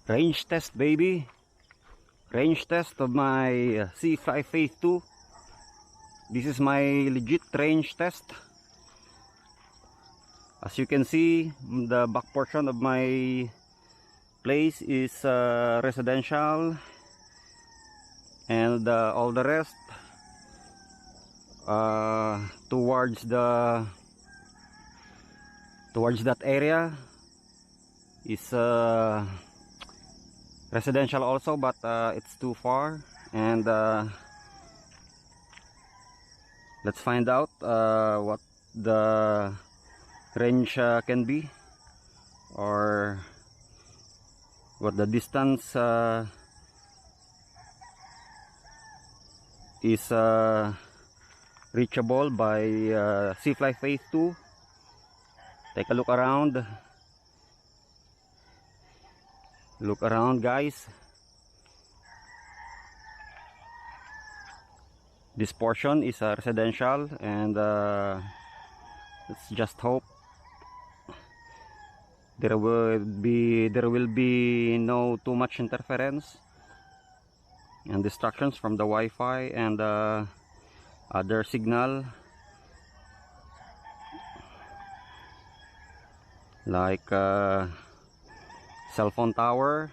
Range test, baby. Range test of my C5 Phase 2. This is my legit range test. As you can see, the back portion of my place is residential, and all the rest towards that area is residential also, but it's too far. And let's find out what the range can be, or what the distance is reachable by C-Fly Phase 2. Take a look around. Look around, guys. This portion is residential, and let's just hope there will be no too much interference and distractions from the Wi-Fi and other signal, like cellphone tower.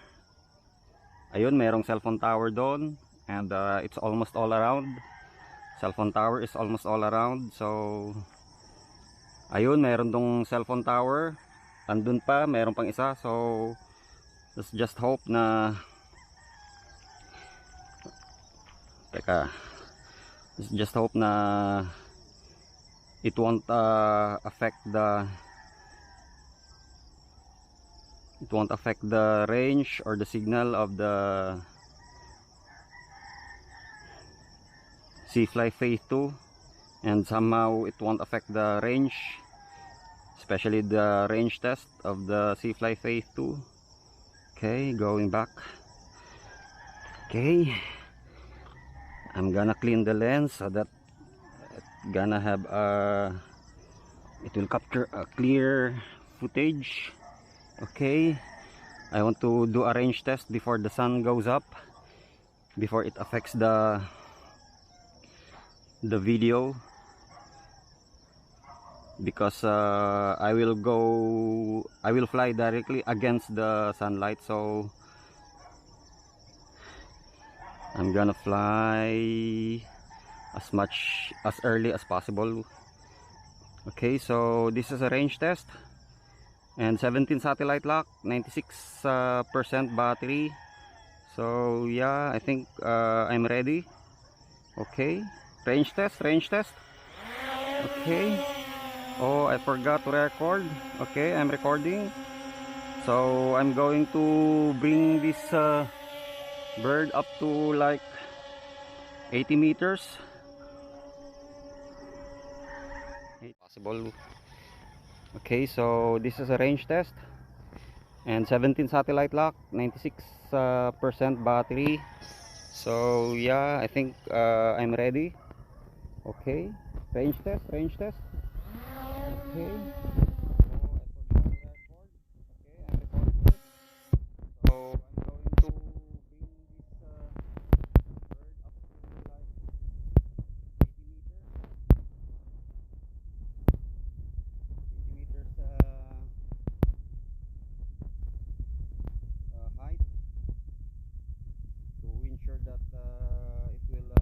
Ayun, merong cellphone tower doon, and it's almost all around. Cellphone tower is almost all around. So ayun, meron dong cellphone tower. Andun pa, meron pang isa. So let's just hope na it won't affect the range or the signal of the C-Fly Phase 2, and somehow it won't affect the range, especially the range test of the C-Fly Phase 2. Okay, going back. Okay, I'm gonna clean the lens so that it will capture a clear footage. Okay, I want to do a range test before the sun goes up, before it affects the video, because I will fly directly against the sunlight. So I'm gonna fly as early as possible. Okay, so this is a range test, and 17 satellite lock, 96% battery. So yeah, I think I'm ready. Okay, range test. Okay, oh, I forgot to record. Okay, I'm recording. So I'm going to bring this bird up to like 80 meters possible. Okay, so this is a range test, and 17 satellite lock, 96% battery. So yeah, I think I'm ready. Okay, range test. Okay, oh, I forgot to record. Okay, I'm recording. So I'm going to bring this bird up to like 80 meters height, to ensure that it will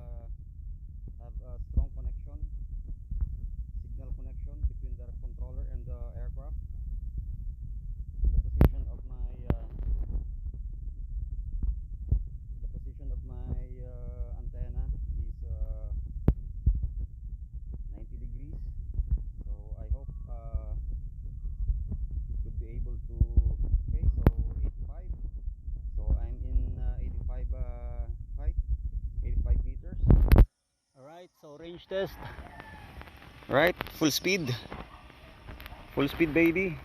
have a strong signal connection between the controller and the aircraft. The position of my antenna is 90 degrees. So I hope it could be able to. Okay, so 85. So I'm in 85 height, 85 meters. Alright, so range test. Right, full speed, baby.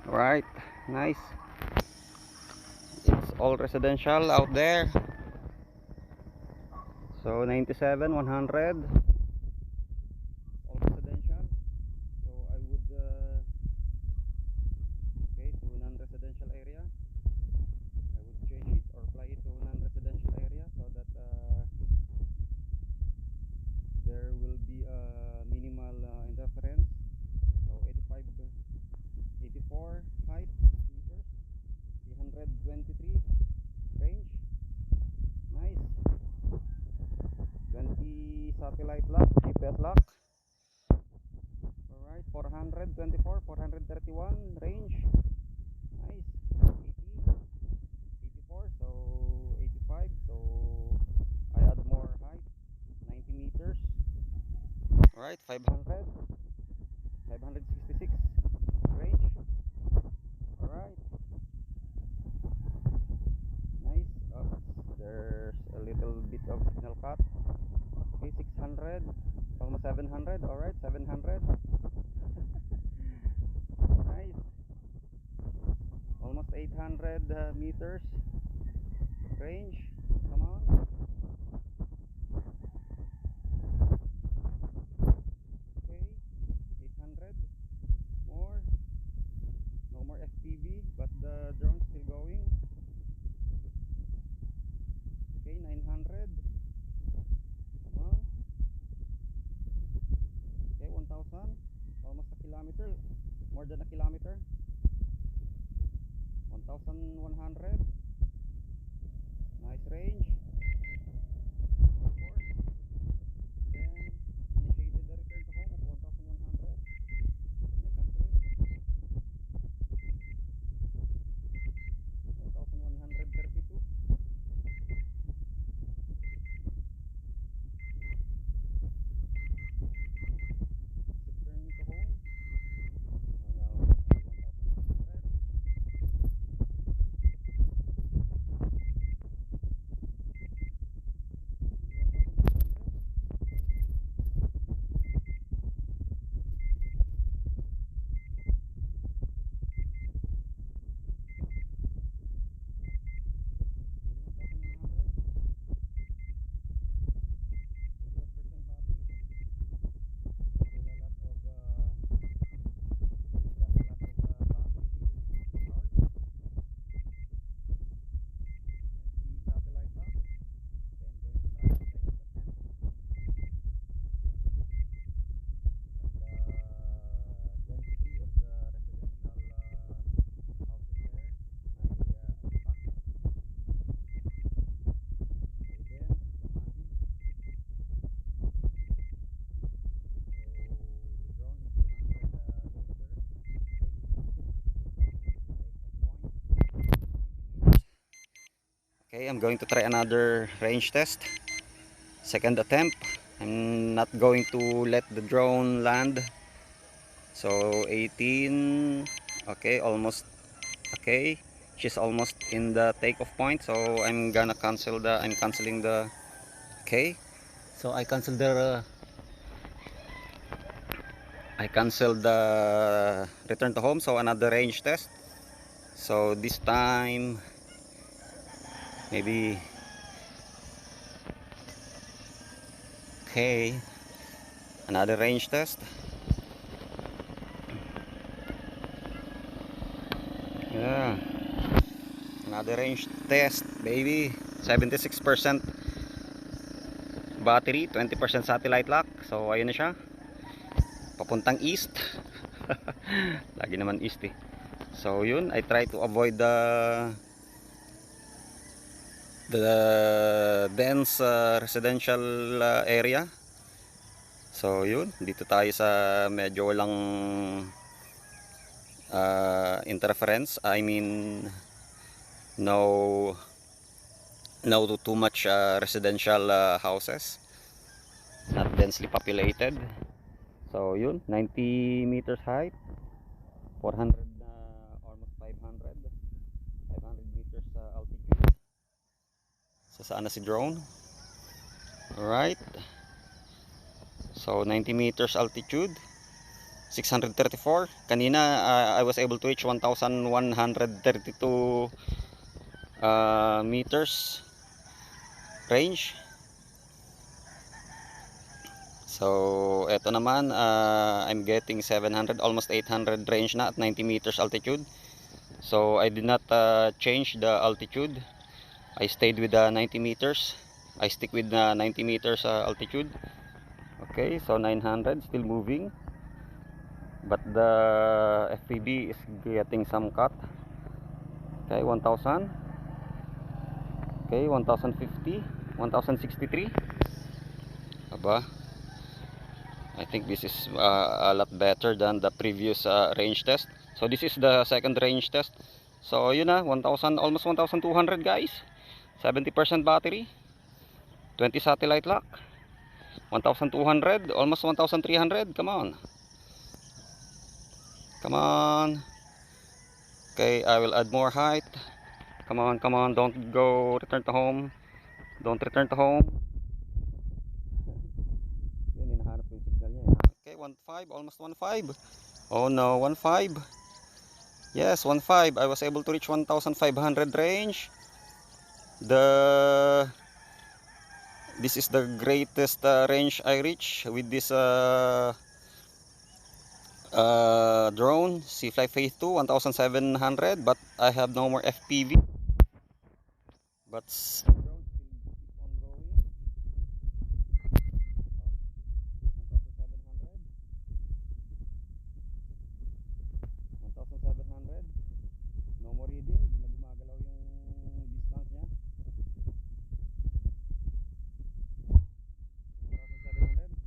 Alright, nice. It's all residential out there. So 97, 100, all residential. So I would okay, 200 424, 431 range. Nice. 80, 84, so 85. So I add more height, 90 meters. Alright, 500, 566 range. Alright, nice. There's a little bit of signal cut. Okay, 600, almost 700. Alright, 700. Nice. Almost 800 meters range. Come on. Okay, 800 more. No more FPV, but the drone's still going. Okay, 900. Come on. Okay, 1000. Almost a kilometer. More than a kilometer. 1100. Nice range. Of course. Then initiated the return to home at 1100. And I cancel it. 1132. Return to home. Now 1100. Okay, I'm going to try another range test. Second attempt. I'm not going to let the drone land. So 18. Okay, almost. Okay, she's almost in the takeoff point. So I'm canceling the. Okay, so I canceled the return to home. So another range test. So this time maybe. Okay, another range test. Yeah, another range test, baby. 76% battery, 20% satellite lock. So ayun na siya, papuntang east. Lagi naman east eh. So yun, I try to avoid the dense residential area. So yun, dito tayo sa medyo walang interference. I mean no too much residential houses, not densely populated. So yun, 90 meters height, 400 almost 500 meters altitude. So saan na si drone? Alright, so 90 meters altitude, 634. Kanina I was able to reach 1132 meters range. So eto naman, I'm getting 700, almost 800 range na at 90 meters altitude. So I did not change the altitude. I stayed with the 90 meters. I stick with the 90 meters altitude. Okay, so 900 still moving, but the FPV is getting some cut. Okay, 1000. Okay, 1050, 1063. Aba, I think this is a lot better than the previous range test. So this is the second range test. So yun na, 1,000, almost 1,200 guys. 70% battery, 20 satellite lock, 1,200, almost 1,300. Come on. Come on. Okay, I will add more height. Come on, don't go return to home. Don't return to home. Yun, hinahanap ko yung signal niya. Okay, 1.5, almost 1.5. Oh no, 1.5. Yes, 1.5. I was able to reach 1,500 range. This is the greatest range I reach with this drone C-Fly Phase 2, 1,700. But I have no more FPV. But the drone still keep on going. 1,700. No more reading. Hindi na gumagalaw yung distance niya. 1,700. Okay, so it returned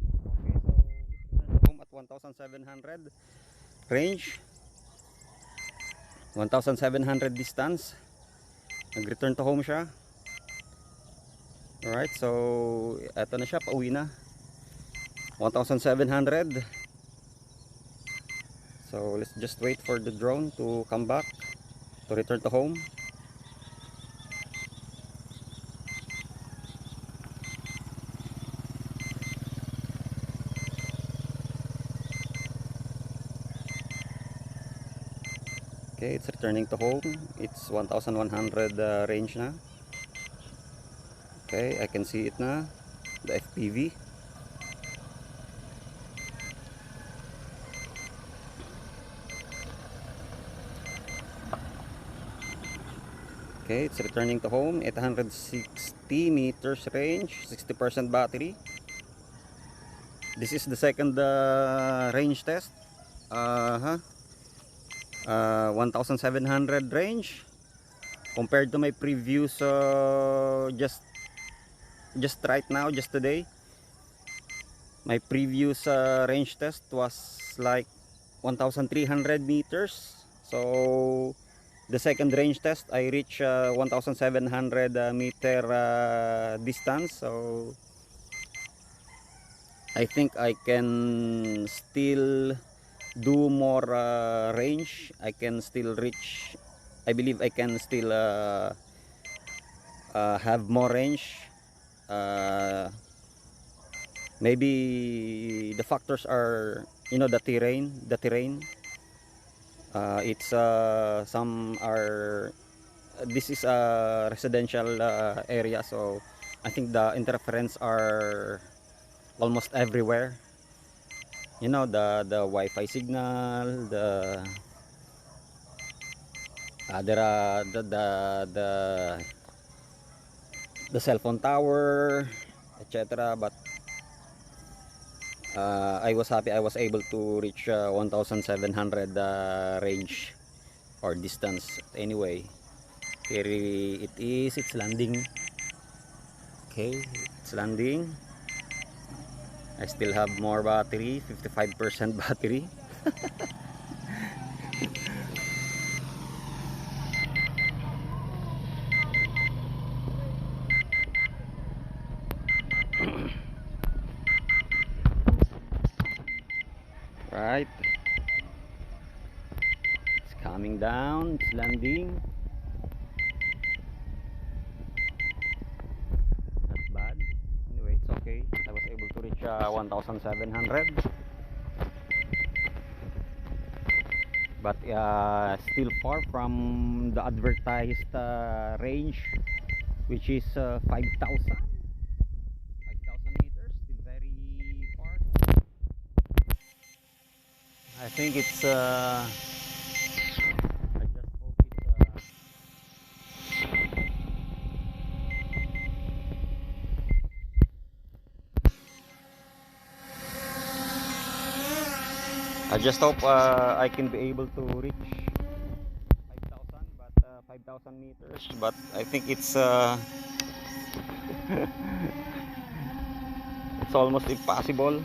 home at 1,700 range. 1,700 distance. Nag-return to home siya. Alright, so eto na siya, pauwi na. 1,700. So let's just wait for the drone to come back, to return to home. Okay, it's returning to home. It's 1,100 range na. Okay, I can see it na, the FPV. Okay, it's returning to home. 860 meters range, 60% battery. This is the second range test. 1,700 range compared to my previous just right now, just today. My previous range test was like 1,300 meters. So the second range test I reached 1,700 meter distance. So I think I can still do more range. I can still reach, I believe I can still have more range. Maybe the factors are, you know, the terrain. It's some are, this is a residential area, so I think the interference are almost everywhere. You know, the Wi-Fi signal, there are the cell phone tower, etc. But I was happy I was able to reach 1,700 range or distance. Anyway, here it is. It's landing. Okay, it's landing. I still have more battery, 55% battery. Right, it's coming down, it's landing. Not bad. Anyway, it's okay. I was able to reach 1,700. But still far from the advertised range, which is 5,000 meters. Still very far. I think it's I just hope it's I just hope I can be able to reach 5,000, but 5,000 meters. But I think it's it's almost impossible.